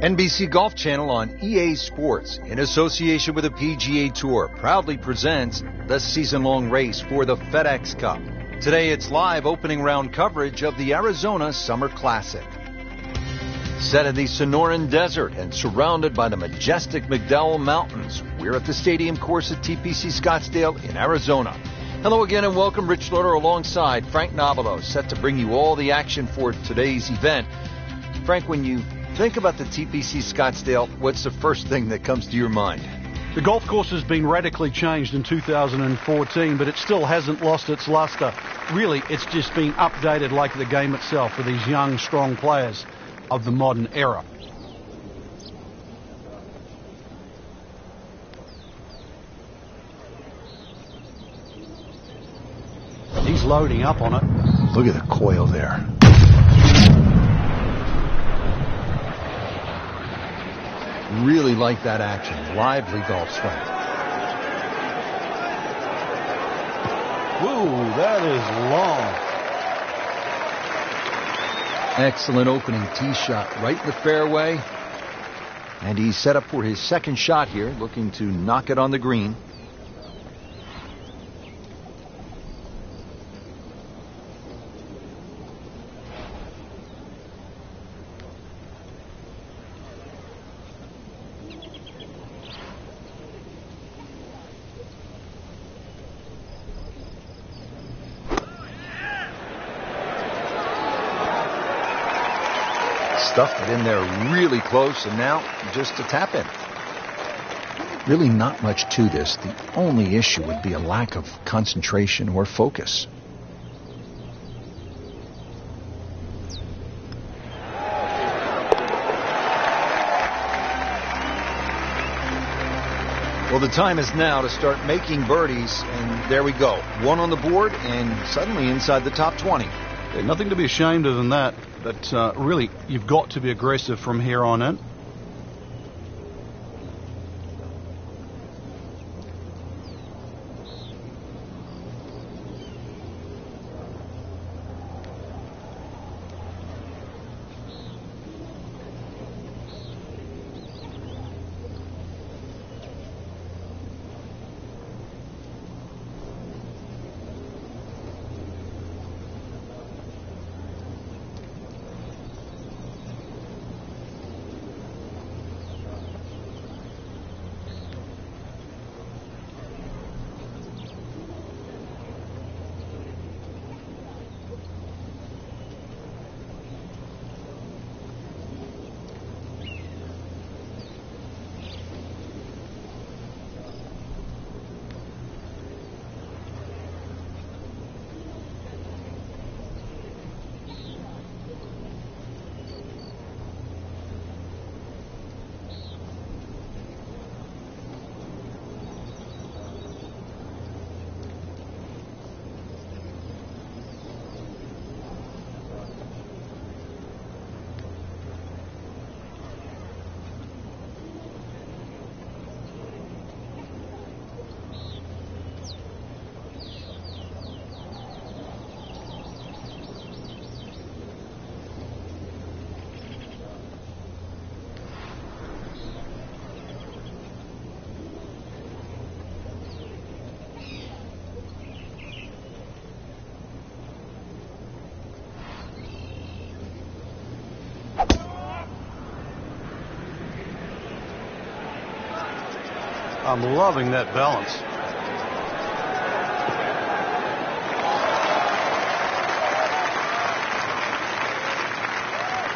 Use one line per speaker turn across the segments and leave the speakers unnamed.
NBC Golf Channel on EA Sports, in association with the PGA Tour, proudly presents the season-long race for the FedEx Cup. Today it's live opening round coverage of the Arizona Summer Classic. Set in the Sonoran Desert and surrounded by the majestic McDowell Mountains, we're at the stadium course at TPC Scottsdale in Arizona. Hello again and welcome. Rich Slaughter alongside Frank Nobilo, set to bring you all the action for today's event. Frank, when you think about the TPC Scottsdale, what's the first thing that comes to your mind?
The golf course has been radically changed in 2014, but it still hasn't lost its luster. Really, it's just been updated like the game itself for these young, strong players of the modern era. He's loading up on it.
Look at the coil there.
Really like that action. Lively golf swing.
Whoa, that is long.
Excellent opening tee shot right in the fairway. And he's set up for his second shot here, looking to knock it on the green. Stuffed it in there really close, and now just a tap in.
Really not much to this. The only issue would be a lack of concentration or focus.
Well, the time is now to start making birdies, and there we go. One on the board, and suddenly inside the top 20.
Nothing to be ashamed of in that, but really, you've got to be aggressive from here on in. I'm loving that balance.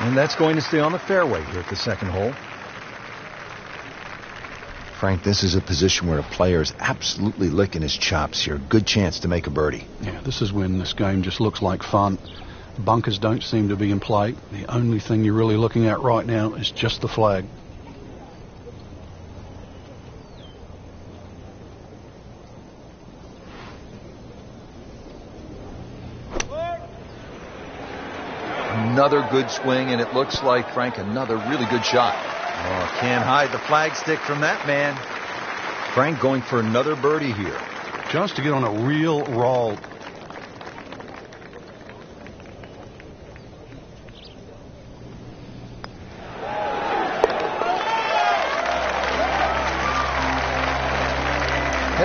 And that's going to stay on the fairway here at the second hole.
Frank, this is a position where a player is absolutely licking his chops here. Good chance to make a birdie.
Yeah, this is when this game just looks like fun. Bunkers don't seem to be in play. The only thing you're really looking at right now is just the flag.
Another good swing, and it looks like, Frank, another really good shot. Oh, can't hide the flagstick from that man. Frank going for another birdie here.
Just to get on a real roll.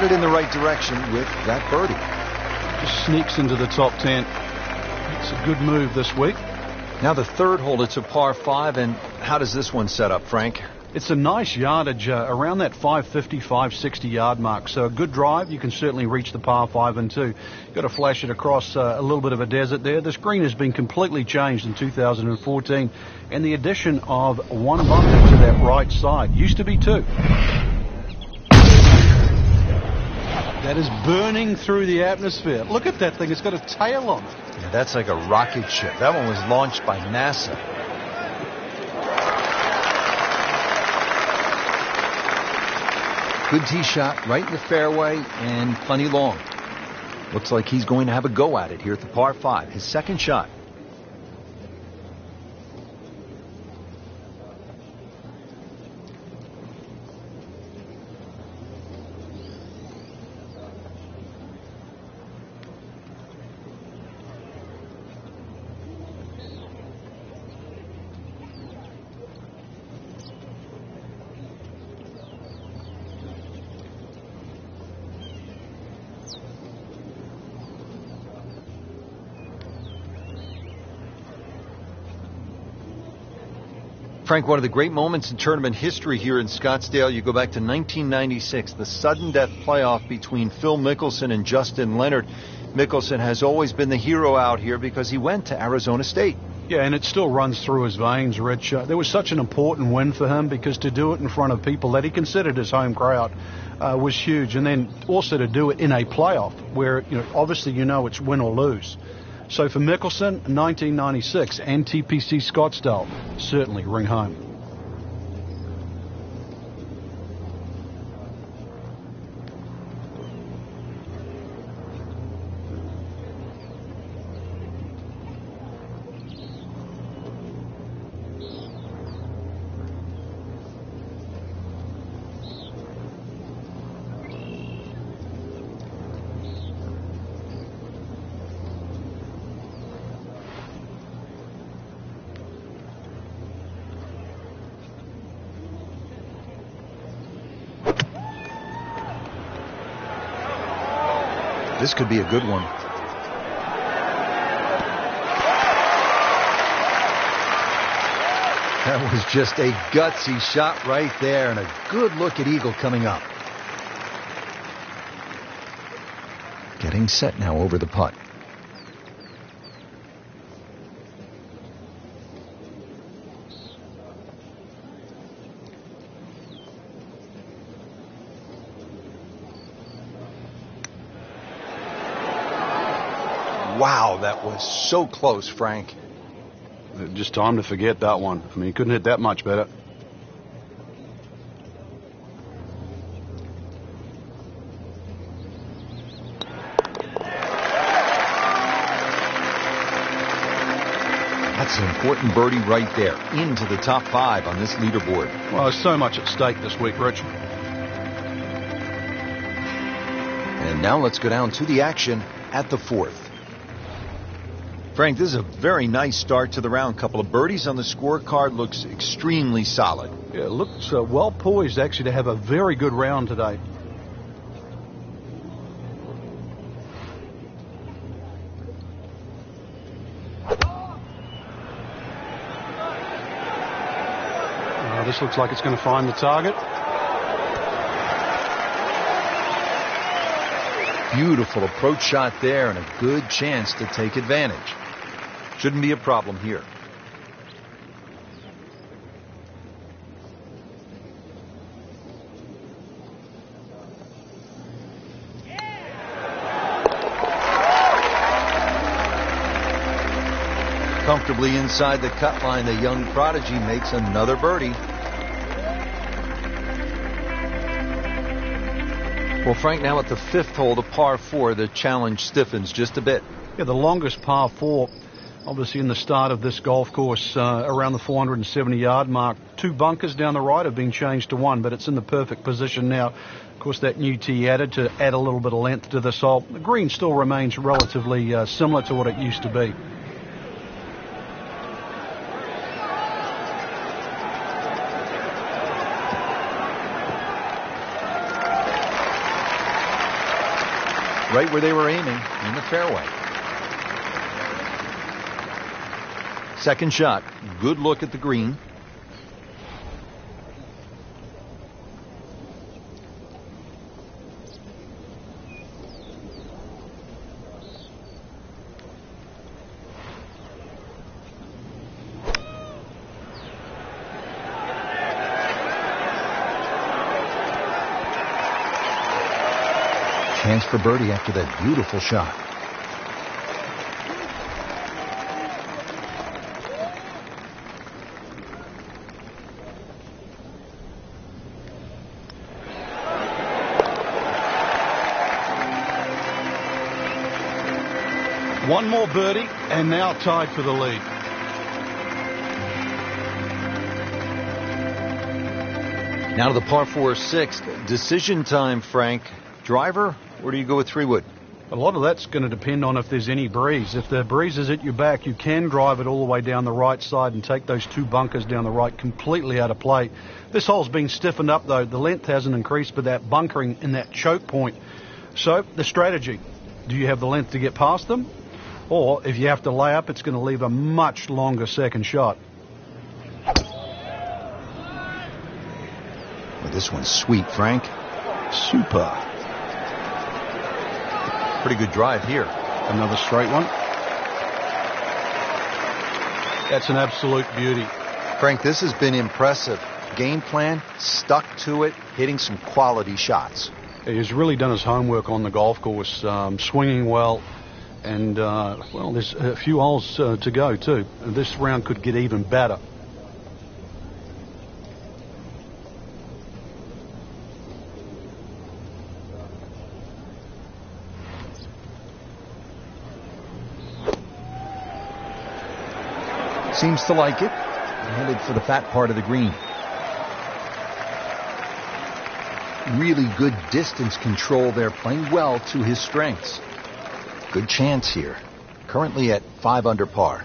headed in the right direction with that birdie.
Just sneaks into the top 10. It's a good move this week.
Now the third hole, it's a par 5, and how does this one set up, Frank?
It's a nice yardage around that 550, 560 yard mark. So a good drive. You can certainly reach the par 5 and 2. Got to flash it across a little bit of a desert there. This green has been completely changed in 2014, and the addition of one bunker to that right side. Used to be 2. That is burning through the atmosphere. Look at that thing. It's got a tail on it.
Yeah, that's like a rocket ship. That one was launched by NASA. Good tee shot right in the fairway and plenty long. Looks like he's going to have a go at it here at the par 5. His second shot. Frank, one of the great moments in tournament history here in Scottsdale, you go back to 1996, the sudden death playoff between Phil Mickelson and Justin Leonard. Mickelson has always been the hero out here because he went to Arizona State.
Yeah, and it still runs through his veins, Rich. There was such an important win for him because to do it in front of people that he considered his home crowd was huge. And then also to do it in a playoff where, obviously it's win or lose. So for Mickelson, 1996 and TPC Scottsdale certainly ring home.
This could be a good one. That was just a gutsy shot right there, and a good look at eagle coming up. Getting set now over the putt. Wow, that was so close, Frank.
Just time to forget that one. I mean, he couldn't hit that much better.
That's an important birdie right there, into the top 5 on this leaderboard.
Well, there's so much at stake this week, Rich.
And now let's go down to the action at the 4th. Frank, this is a very nice start to the round. Couple of birdies on the scorecard. Looks extremely solid.
Yeah, looks well poised, actually, to have a very good round today. This looks like it's going to find the target.
Beautiful approach shot there, and a good chance to take advantage. Shouldn't be a problem here. Comfortably inside the cut line, the young prodigy makes another birdie. Well, Frank, now at the 5th hole, the par 4, the challenge stiffens just a bit.
Yeah, the longest par 4, obviously in the start of this golf course, around the 470-yard mark. 2 bunkers down the right have been changed to 1, but it's in the perfect position now. Of course, that new tee added to add a little bit of length to this hole. The green still remains relatively similar to what it used to be.
right where they were aiming, in the fairway. Second shot, good look at the green.
Chance for birdie after that beautiful shot.
One more birdie and now tied for the lead.
Now to the par 4 sixth. Decision time, Frank. Driver, or do you go with 3-wood?
A lot of that's going to depend on if there's any breeze. If the breeze is at your back, you can drive it all the way down the right side and take those two bunkers down the right completely out of play. This hole's been stiffened up, though. The length hasn't increased, but that bunkering in that choke point. So the strategy, do you have the length to get past them? Or if you have to lay up, it's going to leave a much longer second shot.
Well, this one's sweet, Frank.
Super.
Pretty good drive here.
Another straight one. That's an absolute beauty.
Frank, this has been impressive. Game plan, stuck to it, hitting some quality shots.
He's really done his homework on the golf course, swinging well. And, well, there's a few holes to go, too. And this round could get even better.
Seems to like it. Headed for the fat part of the green. Really good distance control there, playing well to his strengths. Good chance here. Currently at 5 under par.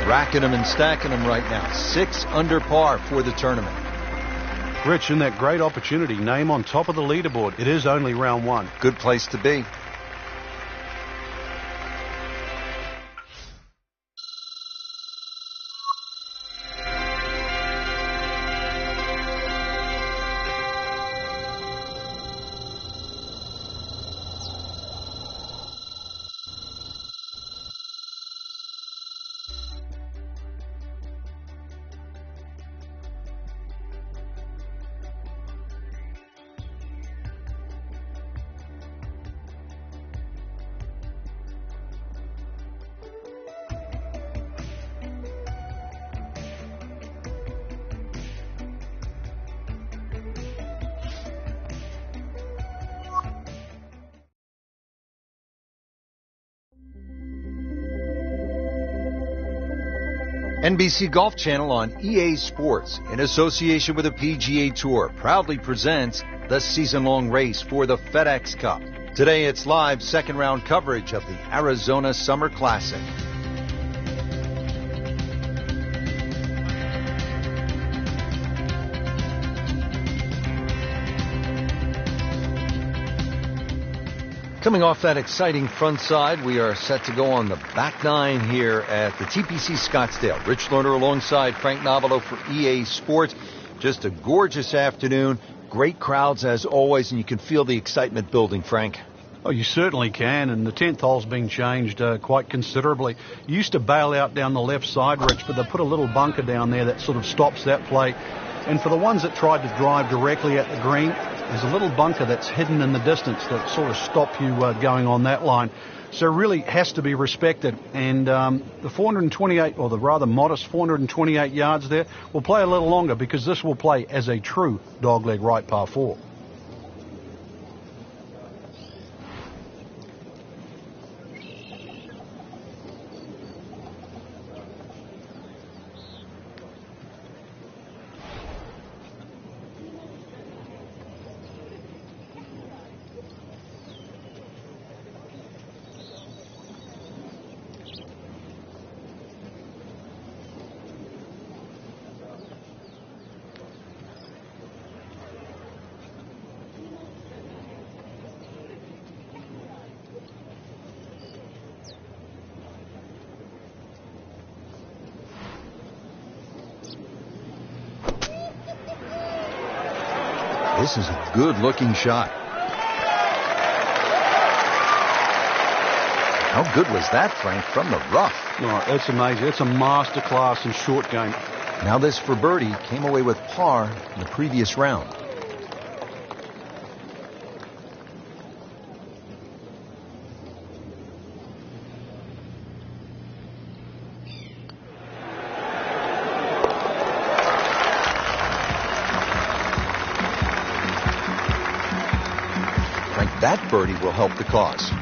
Racking them and stacking them right now. 6 under par for the tournament.
Rich, in that great opportunity, name on top of the leaderboard. It is only round 1.
Good place to be. NBC Golf Channel on EA Sports, in association with the PGA Tour, proudly presents the season-long race for the FedEx Cup. Today it's live second-round coverage of the Arizona Summer Classic. Coming off that exciting front side, we are set to go on the back nine here at the TPC Scottsdale. Rich Lerner alongside Frank Novello for EA Sports. Just a gorgeous afternoon. Great crowds as always, and you can feel the excitement building, Frank.
Oh, you certainly can, and the 10th hole's been changed quite considerably. You used to bail out down the left side, Rich, but they put a little bunker down there that sort of stops that play. And for the ones that tried to drive directly at the green, there's a little bunker that's hidden in the distance that sort of stop you going on that line. So it really has to be respected. And the 428, or the rather modest 428 yards there, will play a little longer because this will play as a true dogleg right par 4.
This is a good-looking shot. How good was that, Frank, from the rough?
Oh, that's amazing. It's a masterclass in short game.
Now this for birdie came away with par in the previous round. That birdie will help the cause.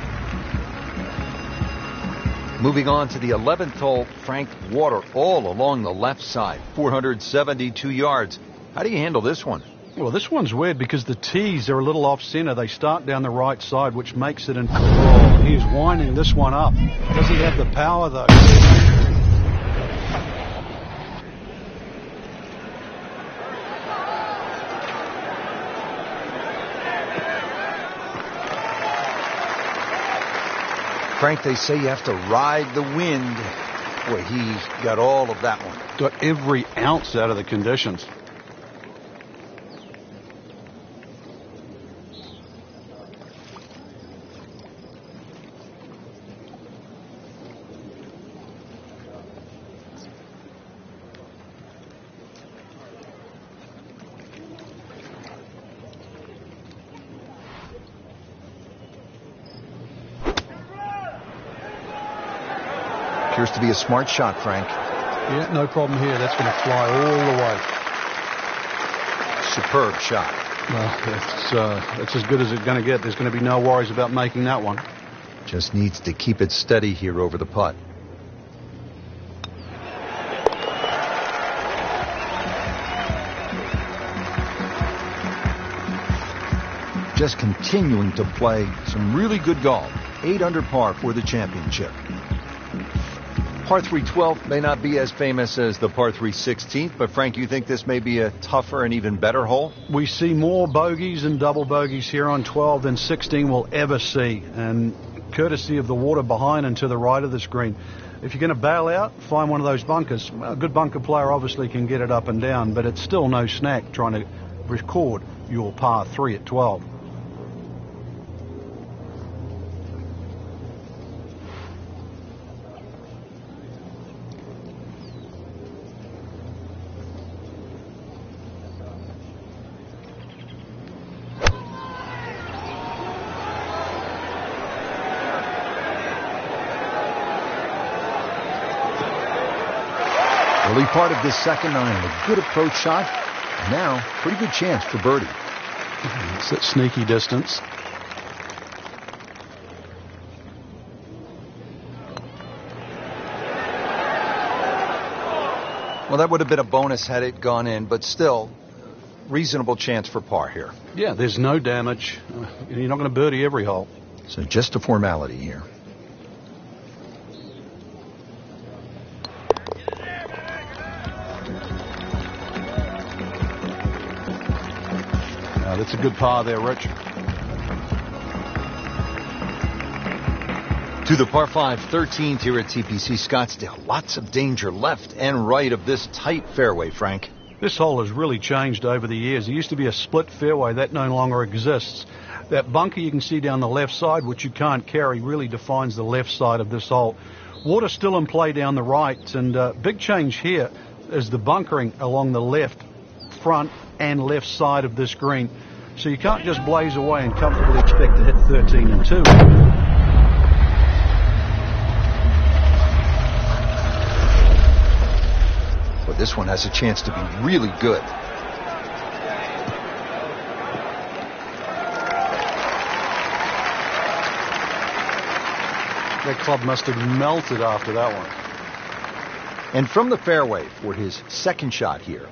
Moving on to the 11th hole, Frank, water all along the left side, 472 yards. How do you handle this one?
Well, this one's weird because the tees are a little off center. They start down the right side, which makes it oh, he's winding this one up. Does he have the power, though?
Frank, they say you have to ride the wind. Boy, he's got all of that one.
Got every ounce out of the conditions.
Appears to be a smart shot, Frank.
Yeah, no problem here. That's going to fly all the way.
Superb shot.
Well, it's as good as it's going to get. There's going to be no worries about making that one.
Just needs to keep it steady here over the putt. Just continuing to play some really good golf. 8 under par for the championship. Par 3 12 may not be as famous as the par 3 16th, but Frank, you think this may be a tougher and even better hole?
We see more bogeys and double bogeys here on 12 than 16 will ever see, and courtesy of the water behind and to the right of this green. If you're going to bail out, find one of those bunkers. Well, a good bunker player obviously can get it up and down, but it's still no snack trying to record your par 3 at 12.
Early part of this second iron, a good approach shot. Now, pretty good chance for birdie.
It's that sneaky distance.
Well, that would have been a bonus had it gone in, but still, reasonable chance for par here.
Yeah, there's no damage. You're not going to birdie every hole.
So just a formality here.
That's a good par there, Rich.
To the par 5 13th here at TPC Scottsdale. Lots of danger left and right of this tight fairway, Frank.
This hole has really changed over the years. There used to be a split fairway. That no longer exists. That bunker you can see down the left side, which you can't carry, really defines the left side of this hole. Water still in play down the right, and big change here is the bunkering along the left, front, and left side of this green. So you can't just blaze away and comfortably expect to hit 13 and 2.
But this one has a chance to be really good.
That club must have melted after that one.
And from the fairway for his second shot here.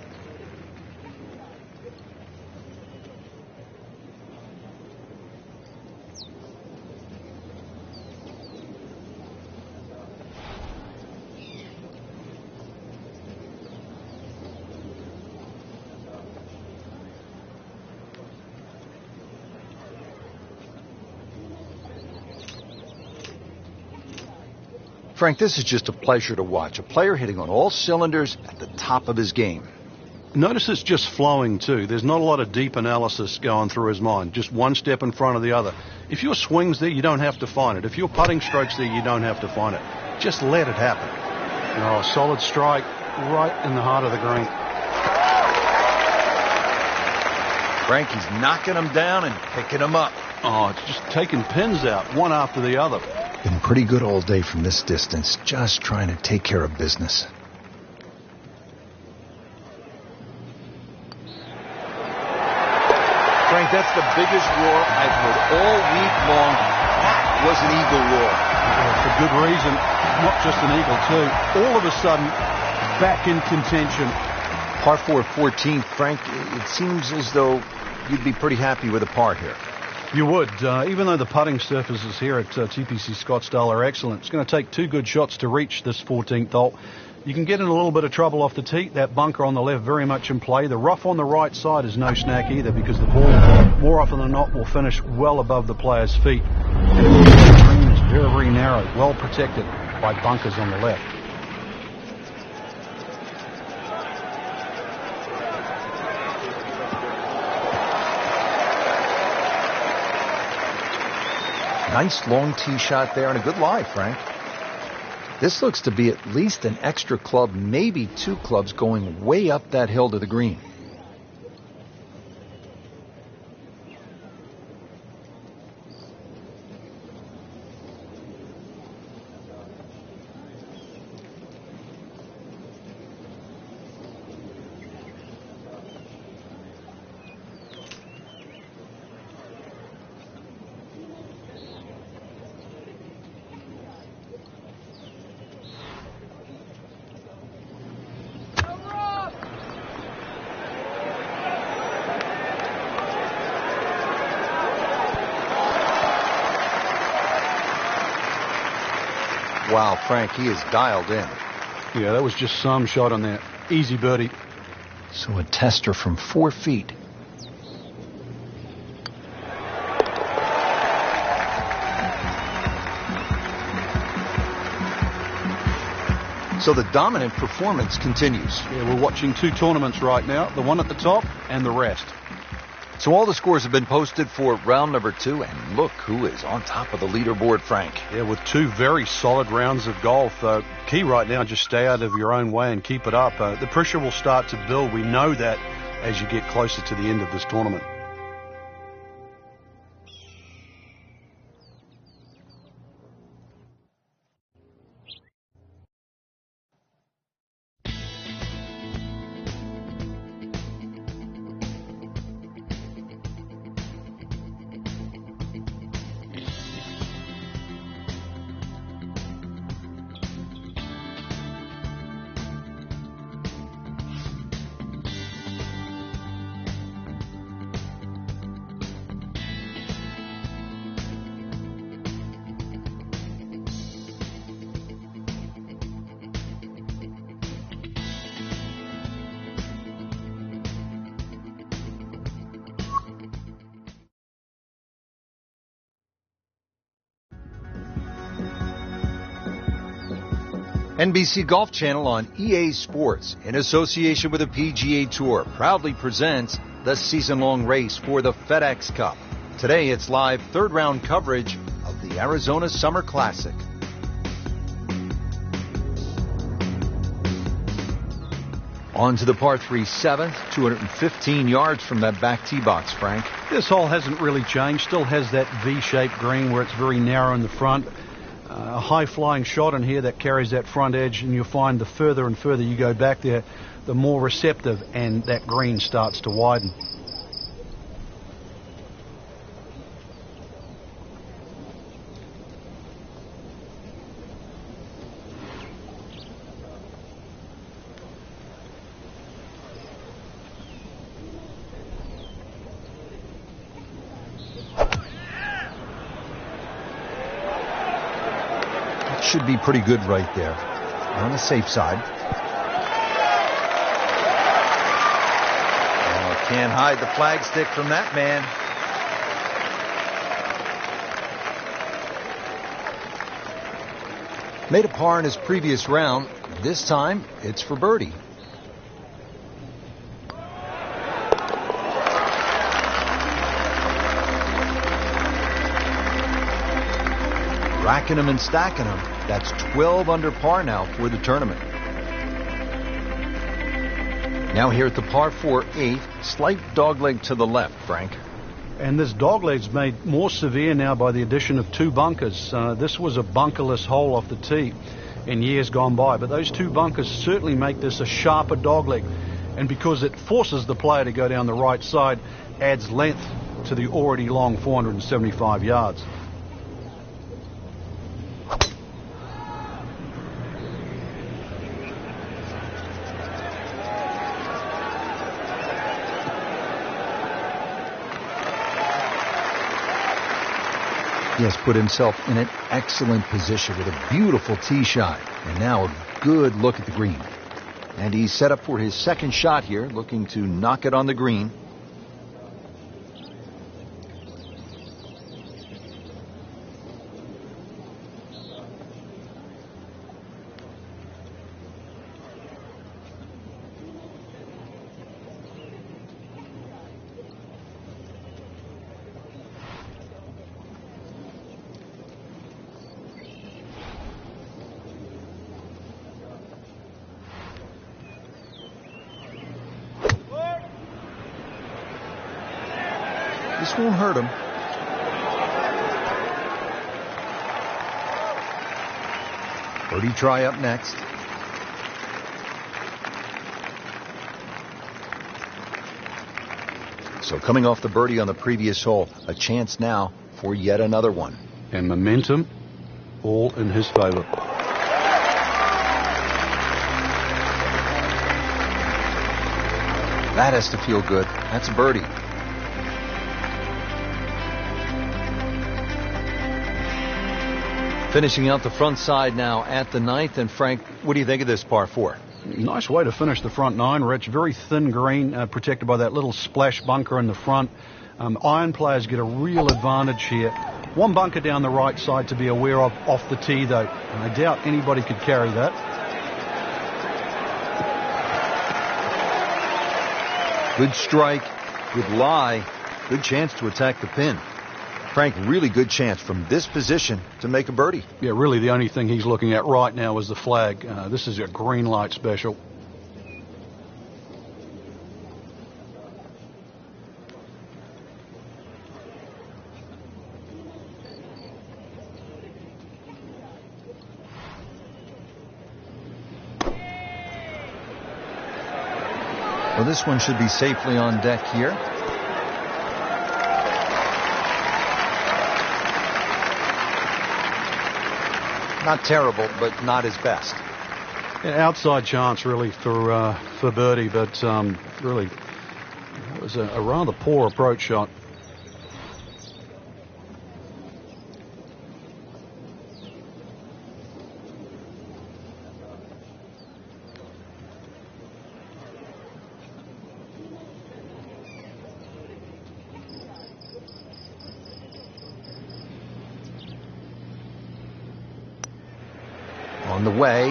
Frank, this is just a pleasure to watch. A player hitting on all cylinders at the top of his game.
Notice it's just flowing too. There's not a lot of deep analysis going through his mind. Just one step in front of the other. If your swing's there, you don't have to find it. If your putting stroke's there, you don't have to find it. Just let it happen. Oh, solid strike right in the heart of the green.
Frankie's knocking them down and picking them up.
Oh, it's just taking pins out, one after the other.
Been pretty good all day from this distance, just trying to take care of business. Frank, that's the biggest roar I've heard all week long. That was an eagle roar.
Yeah, for good reason. Not just an eagle, too. All of a sudden, back in contention.
Par 4 14th, Frank, it seems as though you'd be pretty happy with a par here.
You would. Even though the putting surfaces here at TPC Scottsdale are excellent, it's going to take 2 good shots to reach this 14th hole. You can get in a little bit of trouble off the tee. That bunker on the left very much in play. The rough on the right side is no snack either, because the ball, more often than not, will finish well above the player's feet. And the green is very, very narrow, well protected by bunkers on the left.
Nice long tee shot there and a good lie, Frank. This looks to be at least an extra club, maybe 2 clubs going way up that hill to the green. Wow, Frank, he is dialed in.
Yeah, that was just some shot on there. Easy birdie.
So a tester from 4 feet. So the dominant performance continues.
Yeah, we're watching 2 tournaments right now, the one at the top and the rest.
So all the scores have been posted for round number 2, and look who is on top of the leaderboard, Frank.
Yeah, with 2 very solid rounds of golf. Key right now, just stay out of your own way and keep it up. The pressure will start to build. We know that as you get closer to the end of this tournament.
NBC Golf Channel on EA Sports, in association with the PGA Tour, proudly presents the season-long race for the FedEx Cup. Today, it's live third-round coverage of the Arizona Summer Classic.
On to the par 3 7th, 215 yards from that back tee box, Frank.
This hole hasn't really changed. Still has that V-shaped green where it's very narrow in the front. A high-flying shot in here that carries that front edge, and you'll find the further and further you go back there, the more receptive and that green starts to widen.
Should be pretty good right there. On the safe side. Oh, can't hide the flagstick from that man. Made a par in his previous round. This time, it's for birdie. Racking them and stacking them. That's 12 under par now for the tournament. Now here at the par 4 8th, slight dogleg to the left, Frank.
And this dogleg's made more severe now by the addition of 2 bunkers. This was a bunkerless hole off the tee in years gone by, but those 2 bunkers certainly make this a sharper dogleg. And because it forces the player to go down the right side, adds length to the already long 475 yards.
He has put himself in an excellent position with a beautiful tee shot. And now a good look at the green. And he's set up for his second shot here, looking to knock it on the green. This won't hurt him. Birdie try up next. So coming off the birdie on the previous hole, a chance now for yet another one.
And momentum all in his favor.
That has to feel good. That's a birdie. Finishing out the front side now at the 9th. And Frank, what do you think of this par 4?
Nice way to finish the front 9, Rich. Very thin green, protected by that little splash bunker in the front. Iron players get a real advantage here. 1 bunker down the right side to be aware of off the tee, though. And I doubt anybody could carry that.
Good strike, good lie, good chance to attack the pin. Frank, really good chance from this position to make a birdie.
Yeah, really the only thing he's looking at right now is the flag. This is a green light special.
Well, this one should be safely on deck here. Not terrible, but not his best.
An outside chance, really, for birdie, but really it was a rather poor approach shot.
On the way.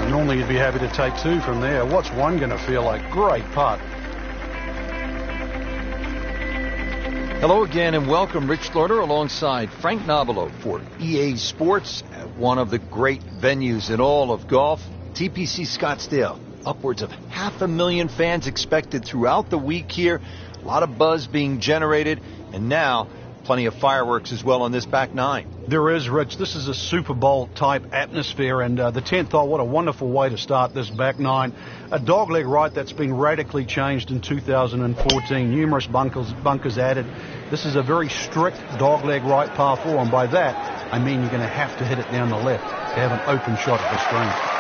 Normally you'd be happy to take 2 from there. What's one going to feel like? Great putt.
Hello again and welcome. Rich Lerner alongside Frank Nobilo for EA Sports at one of the great venues in all of golf, TPC Scottsdale. Upwards of 500,000 fans expected throughout the week here. A lot of buzz being generated, and now plenty of fireworks as well on this back 9.
There is, Rich. This is a Super Bowl type atmosphere, and the 10th hole, what a wonderful way to start this back 9. A dogleg right that's been radically changed in 2014. Numerous bunkers added. This is a very strict dogleg right par 4, and by that I mean you're going to have to hit it down the left to have an open shot at the green.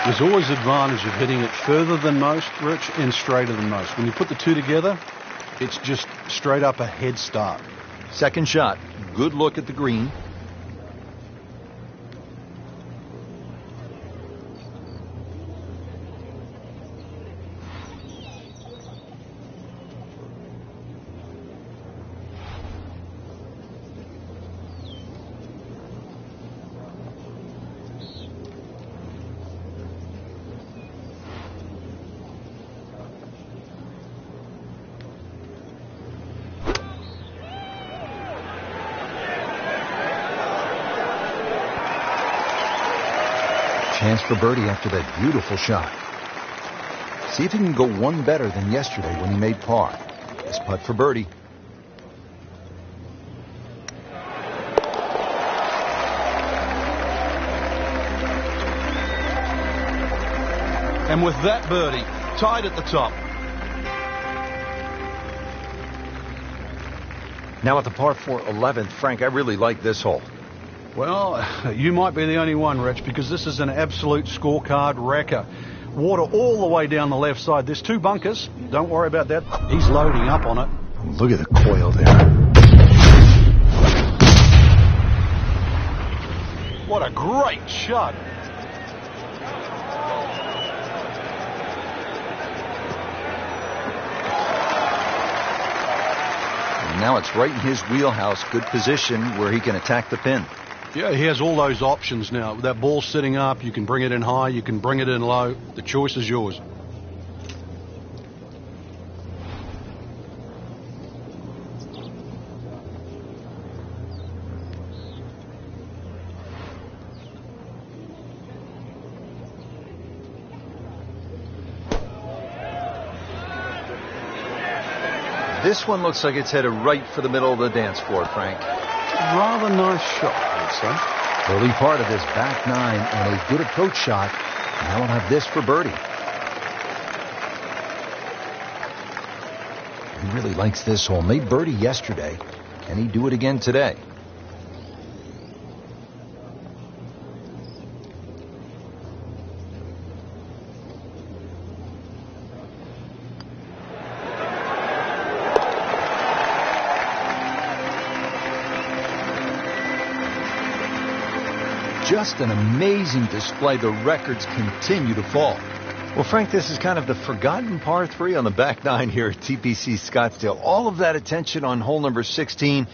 There's always advantage of hitting it further than most, Rich, and straighter than most. When you put the 2 together, it's just straight up a head start.
Second shot. Good look at the green. Chance for birdie after that beautiful shot. See if he can go one better than yesterday when he made par. This putt for birdie.
And with that birdie, tied at the top.
Now at the par 4 11th, Frank, I really like this hole.
Well, you might be the only one, Rich, because this is an absolute scorecard wrecker. Water all the way down the left side. There's 2 bunkers. Don't worry about that. He's loading up on it.
Look at the coil there.
What a great shot.
And now it's right in his wheelhouse. Good position where he can attack the pin.
Yeah, he has all those options now. That ball's sitting up. You can bring it in high. You can bring it in low. The choice is yours.
This one looks like it's headed right for the middle of the dance floor, Frank.
Rather nice shot, I would say.
Early part of this back 9 and a good approach shot. Now we'll have this for birdie. He really likes this hole. Made birdie yesterday. Can he do it again today? Just an amazing display. The records continue to fall. Well, Frank, this is kind of the forgotten par 3 on the back 9 here at TPC Scottsdale. All of that attention on hole number 16.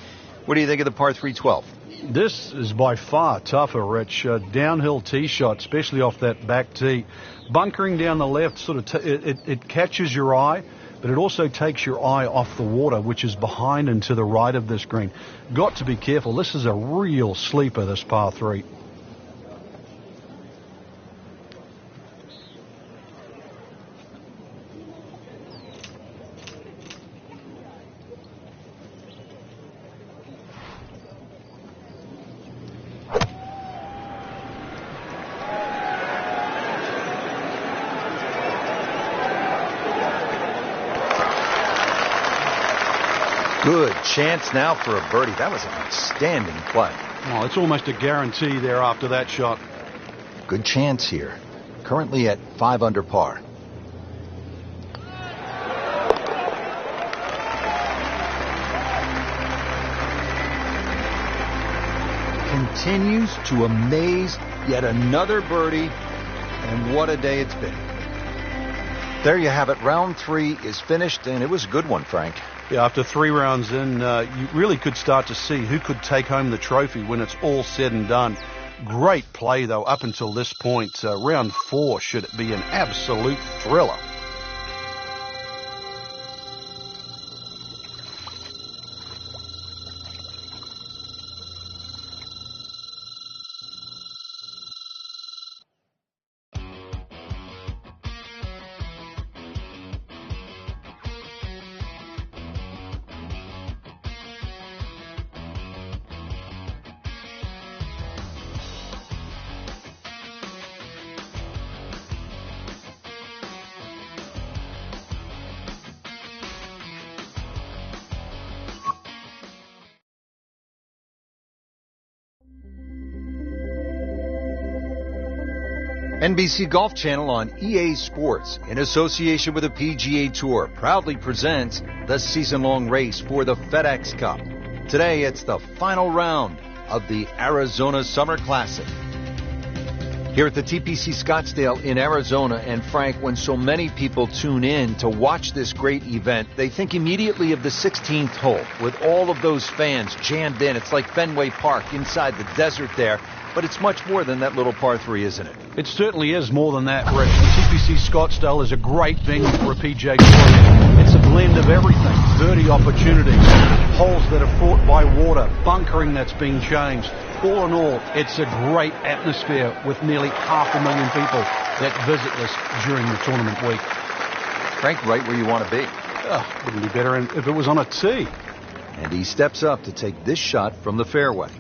What do you think of the par 3 12?
This is by far tougher, Rich. Downhill tee shot, especially off that back tee. Bunkering down the left, sort of it catches your eye, but it also takes your eye off the water, which is behind and to the right of this green. Got to be careful. This is a real sleeper, this par 3.
Good chance now for a birdie. That was an outstanding play.
Oh, it's almost a guarantee there after that shot.
Good chance here. Currently at 5 under par. Continues to amaze. Yet another birdie. And what a day it's been. There you have it. Round 3 is finished, and it was a good one, Frank.
Yeah, after 3 rounds in, you really could start to see who could take home the trophy when it's all said and done. Great play, though, up until this point. Round 4 should be an absolute thriller.
NBC Golf Channel on EA Sports, in association with the PGA Tour, proudly presents the season-long race for the FedEx Cup. Today, it's the final round of the Arizona Summer Classic. Here at the TPC Scottsdale in Arizona, and Frank, when so many people tune in to watch this great event, they think immediately of the 16th hole with all of those fans jammed in. It's like Fenway Park inside the desert there. But it's much more than that little par 3, isn't it?
It certainly is more than that, Rich. The TPC Scottsdale is a great venue for a PGA Tour. It's a blend of everything. Birdie opportunities, holes that are fought by water, bunkering that's being changed, all in all, it's a great atmosphere with nearly 500,000 people that visit this during the tournament week.
Frank, right where you want to be.
Wouldn't be better if it was on a tee.
And he steps up to take this shot from the fairway.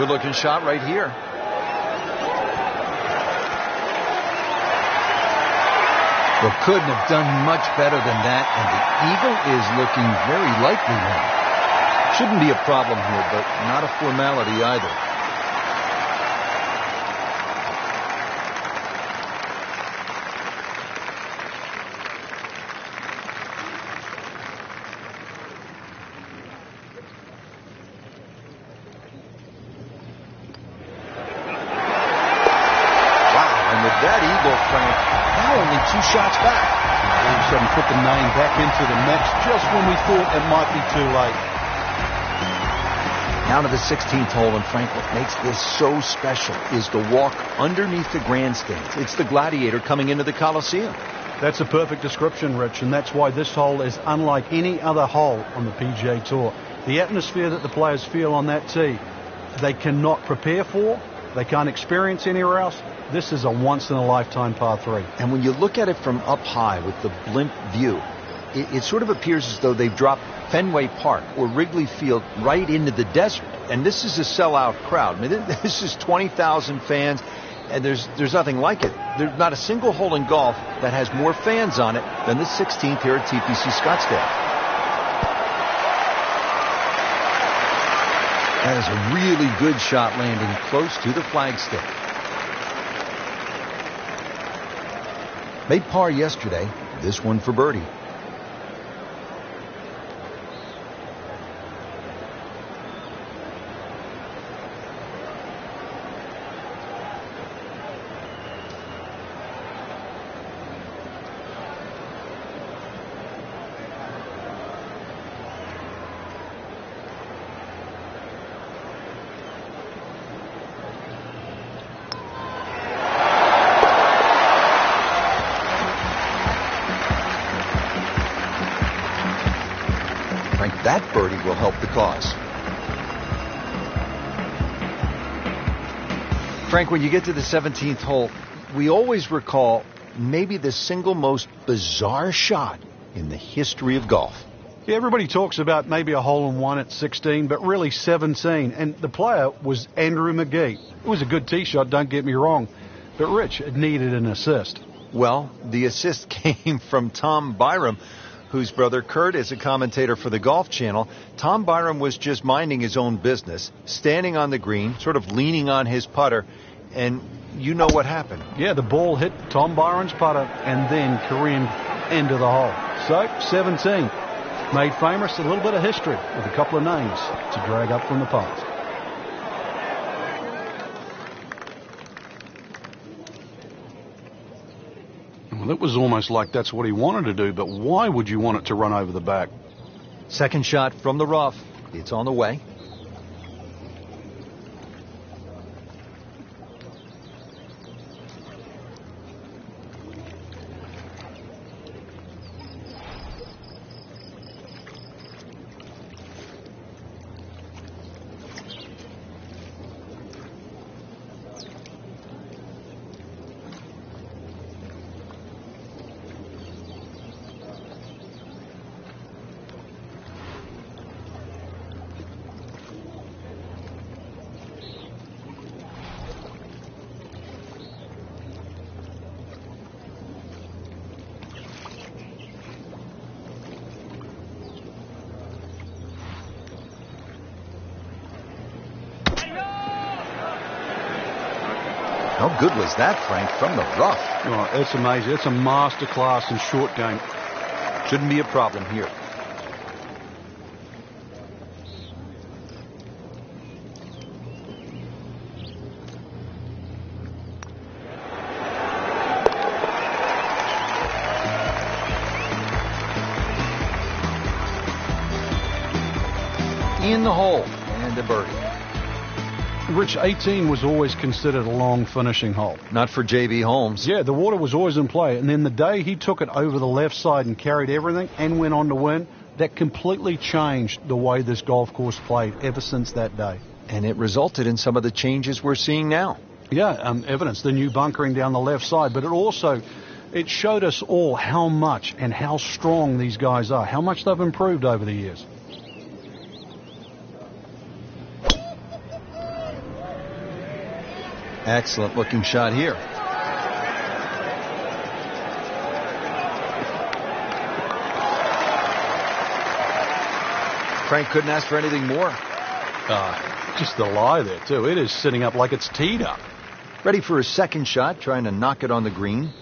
Good-looking shot right here. Well, couldn't have done much better than that, and the eagle is looking very likely now. Shouldn't be a problem here, but not a formality either. That eagle, Frank, now only 2 shots back.
All of a sudden put the name back into the mix just when we thought it might be too late.
Down to the 16th hole, and Frank, what makes this so special is the walk underneath the grandstands. It's the Gladiator coming into the Coliseum.
That's a perfect description, Rich, and that's why this hole is unlike any other hole on the PGA Tour. The atmosphere that the players feel on that tee, they cannot prepare for, they can't experience anywhere else. This is a once-in-a-lifetime par 3.
And when you look at it from up high with the blimp view, it sort of appears as though they've dropped Fenway Park or Wrigley Field right into the desert. And this is a sellout crowd. I mean, this is 20,000 fans, and there's nothing like it. There's not a single hole in golf that has more fans on it than the 16th here at TPC Scottsdale. That is a really good shot landing close to the flagstick. Made par yesterday, this one for birdie. That birdie will help the cause. Frank, when you get to the 17th hole, we always recall maybe the single most bizarre shot in the history of golf.
Yeah, everybody talks about maybe a hole-in-one at 16, but really 17. And the player was Andrew McGee. It was a good tee shot, don't get me wrong. But Rich, it needed an assist.
Well, the assist came from Tom Byram, whose brother Kurt is a commentator for the Golf Channel. Tom Byram was just minding his own business, standing on the green, sort of leaning on his putter, and you know what happened.
Yeah, the ball hit Tom Byram's putter and then careened into the hole. So, 17. Made famous, a little bit of history with a couple of names to drag up from the past. Well, it was almost like that's what he wanted to do, but why would you want it to run over the back?
Second shot from the rough. It's on the way. How good was that, Frank, from the rough?
Oh, it's amazing. It's a master class in short game.
Shouldn't be a problem here. In the hole, and a birdie.
Rich, 18 was always considered a long finishing hole.
Not for J.B. Holmes.
Yeah, the water was always in play. And then the day he took it over the left side and carried everything and went on to win, that completely changed the way this golf course played ever since that day.
And it resulted in some of the changes we're seeing now.
Yeah, evidence, the new bunkering down the left side. But it showed us all how much and how strong these guys are, how much they've improved over the years.
Excellent looking shot here. Frank couldn't ask for anything more.
Just the lie there, too. It is sitting up like it's teed up.
Ready for his second shot, trying to knock it on the green.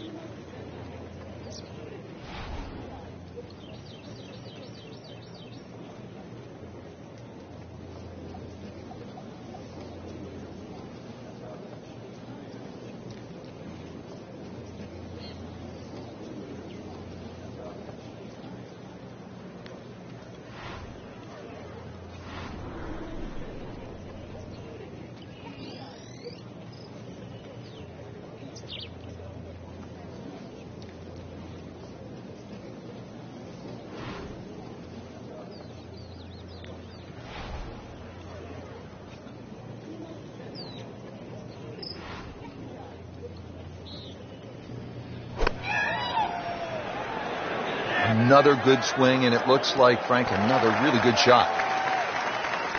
Another good swing, and it looks like, Frank, another really good shot.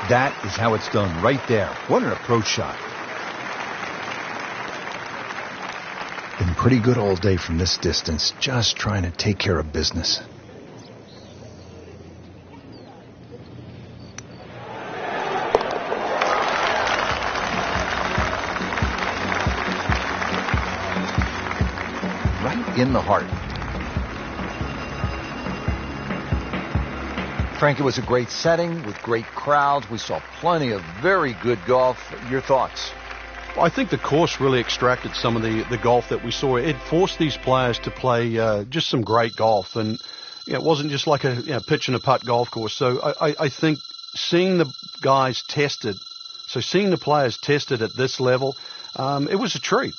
That is how it's done, right there. What an approach shot. Been pretty good all day from this distance, just trying to take care of business. Right in the heart. Frank, it was a great setting with great crowds. We saw plenty of very good golf. Your thoughts?
Well, I think the course really extracted some of the golf that we saw. It forced these players to play just some great golf. And it wasn't just like a pitch and a putt golf course. So I think seeing the guys tested, seeing the players tested at this level, it was a treat.